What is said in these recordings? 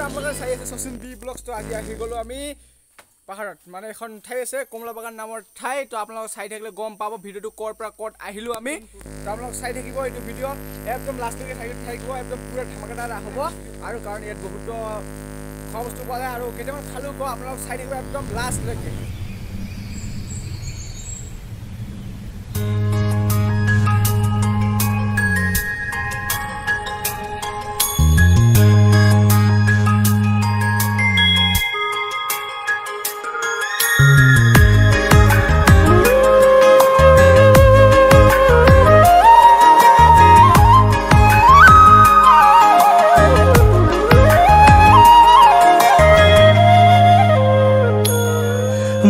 আপোনালোকে চাই আছে শচীন বি ব্লগছ তো আজি আহি গ'লো আমি পাহাৰত মানে এখন ঠাই আছে কমলা বাগান নামৰ ঠাই তো আপোনালোকে চাই থাকিলে গম পাব ভিডিঅ'টো ক'ৰ পৰা ক'ত আহিলো আমি তো আপোনালোকে চাই থাকিব এইটো ভিডিঅ' একদম লাষ্টলৈকে থাকিব একদম পুৰা ধামাকাদাৰ হ'ব আৰু কাৰণ ইয়াত বহুত খোৱা বস্তু পোৱা যায় আৰু কেইটামান খালেও কওঁ আপোনালোকে চাই থাকিব একদম লাষ্টলৈকে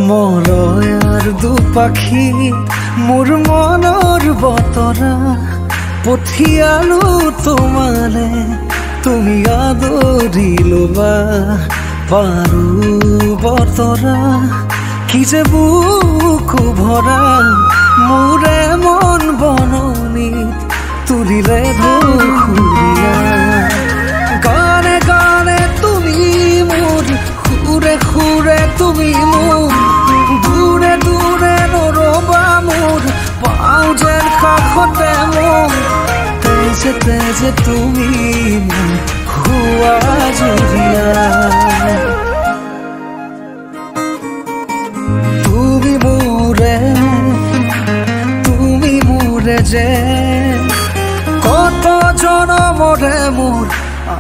মলয়াৰ দুপাখি মোৰ মনৰ বতৰা পঠিয়ালো তোমালে তুমি আদৰি ল'বা পাৰো বতৰা কি যে বুকু ভৰা মোৰে মন বননিত তুলিলে ঢৌসুৰীয়া গানে গানে তুমি মোৰ সুৰে সুৰে তুমি মোৰ দূৰে দূৰে নৰবা মোৰ পাওঁ যেন কাষতে মোৰ তেজে তেজে তুমি মোৰ হোৱা জুৰিয়া তুমি মোৰে যে কত জনমৰে মোৰ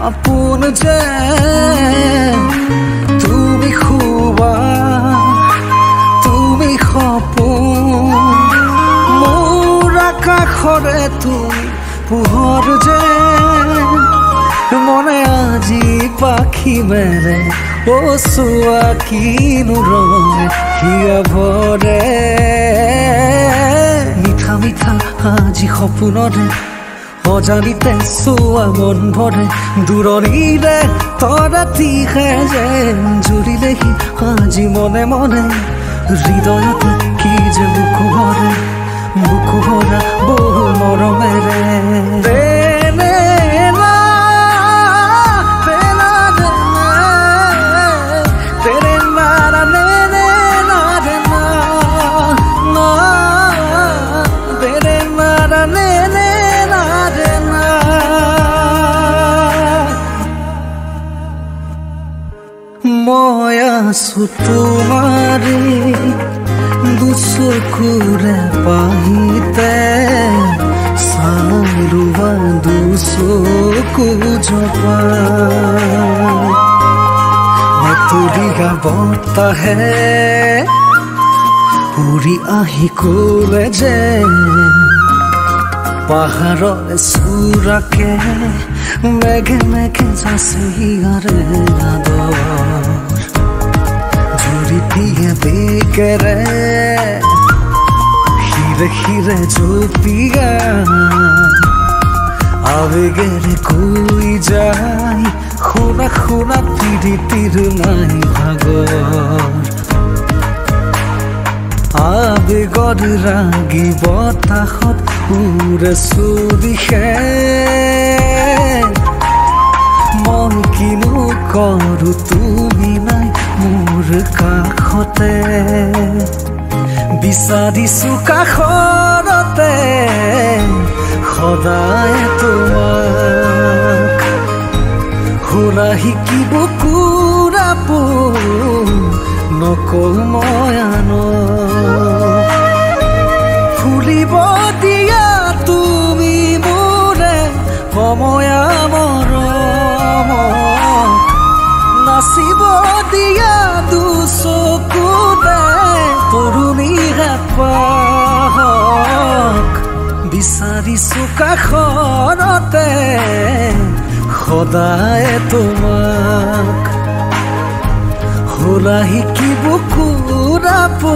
আপোন যে তুমি খুবা তুমি সপোন মোৰ আকাশৰে তুমি পোহৰ যে মনে আজি পাখি মেলে ও চোৱা কিনো ৰঙে হিয়া ভৰে মিঠা মিঠা আজি সপোনৰে অজানিতে চোৱা মন ভৰে দূৰণিৰে তৰাতিহে যেন জুৰিলেহি আজি মনে মনে হৃদয়তে কি যে বুকু ভৰা বহু মৰমেৰে মই আছো তোমাৰে দুচকুৰে পাহিতে চাৰুৱা দুচকু জপা মেতুলিয়া বতাহে উৰি আহি ক'লে যে পাহাৰৰ চূড়াকে মেঘে মেঘে যাচি ইয়াৰে আদৰ জুৰি দিয়ে বেকেৰে হিৰে হিৰে জপিয়া আবেগেৰে কৈ যায় শুনা শুনা প্ৰীতিৰ নাই ভাগৰ আবেগৰ ৰাগি বতাহত উৰে চুদিশে মন কিনো কৰো তুমি নাই মোৰ কাষতে বিচাৰিছো কাষৰতে সদায় তোমাক শুনা শিকিব কুৰাপো নকওঁ মই আনক ফুলিব দিয়া তুমি মোৰে সময়া মৰম নাচিব দিয়া দুচকুৰে তৰুণী হেঁপাহক বিচাৰিছো কাষৰতে সদায় তোমাক শুনা শিকিব কুৰাপো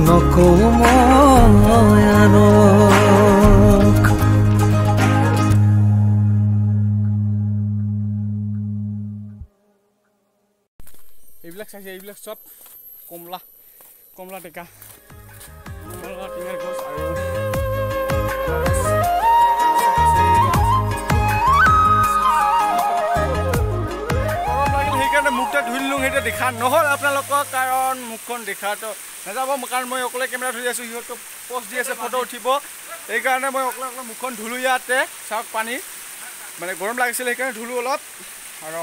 নকওঁ মই আনক এইবিলাক চাইছে এইবিলাক চব কমলা টেকা কমলা টেঙাৰ গছ আৰু কেমেৰা ধুই দিলোঁ সেইটো দেখা নহ'ল আপোনালোকক কাৰণ মুখখন দেখাটো নাযাব কাৰণ মই অকলে কেমেৰা ধৰি আছোঁ সিহঁতক পষ্ট দি আছে ফটো উঠিব সেইকাৰণে মই অকলে মুখখন ধুলোঁ ইয়াতে চাওক পানী মানে গৰম লাগিছিলে সেইকাৰণে ধুলোঁ অলপ আৰু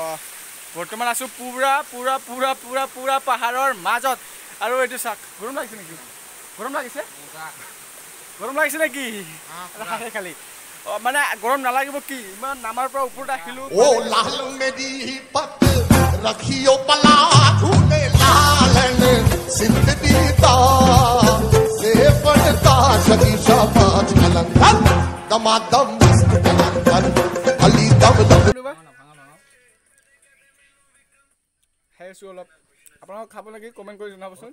বৰ্তমান আছোঁ পুৰা পুৰা পুৰা পুৰা পুৰা পাহাৰৰ মাজত আৰু এইটো চাওক গৰম লাগিছে নেকি গৰম লাগিছে নেকি খালি মানে গৰম নালাগিব কি ইমান নামাৰ পৰা ওপৰত আহিলোঁ रखियो पला झूले लालन जिंदगी दा से पड़ता सदी शाबाश कलंदर दमादम मस्त कलंदर अली दम दम হেছো অলপ আপোনালোক খাব লাগি কমেন্ট কৰি জনাবচোন